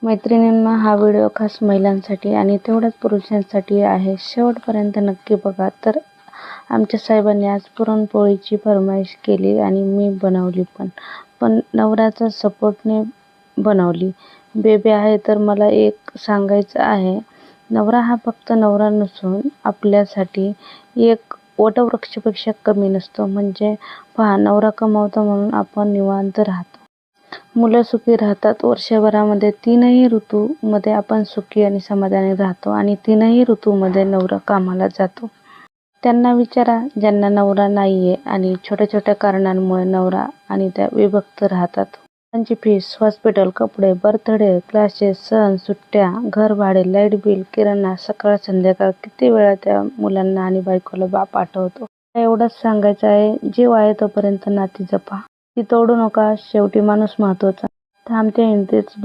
मैत्रिणींना हा व्हिडिओ खास महिलांसाठी आणि तेवढ्याच पुरुषांसाठी आहे. शेवटपर्यंत नक्की बघा. तर आमच्या साहेबांनी आज पुरणपोळीची फर्माईश केली आणि मी बनवली पण नवऱ्याच्या सपोर्टने बनवली. बेबी आहे तर मला एक सांगायचं आहे, नवरा हा फक्त नवरा नसून आपल्यासाठी एक वटवृक्षापेक्षा कमी नसतो. म्हणजे पहा, नवरा कमावतो म्हणून आपण निवांत राहतो. मुलं सुखी राहतात. वर्षभरामध्ये 3ही ऋतूमध्ये आपण सुखी आणि समाधानी राहतो आणि 3ही ऋतूमध्ये नवरा कामाला जातो. त्यांना विचारा ज्यांना नवरा नाहीये आणि छोट्या छोट्या कारणांमुळे नवरा आणि त्या विभक्त राहतात. त्यांची फीस, हॉस्पिटल, कपडे, बर्थडे, क्लासेस, सण, सुट्ट्या, घर भाडे, लाईट बिल, किराणा, सकाळ संध्याकाळ किती वेळा त्या मुलांना आणि बायकोला बाप आठवतो. एवढंच सांगायचं आहे, जीव आहे तोपर्यंत नाती जपा, ती तोडू नका. शेवटी माणूस महत्वाचा. थांबते. इंतेच बा.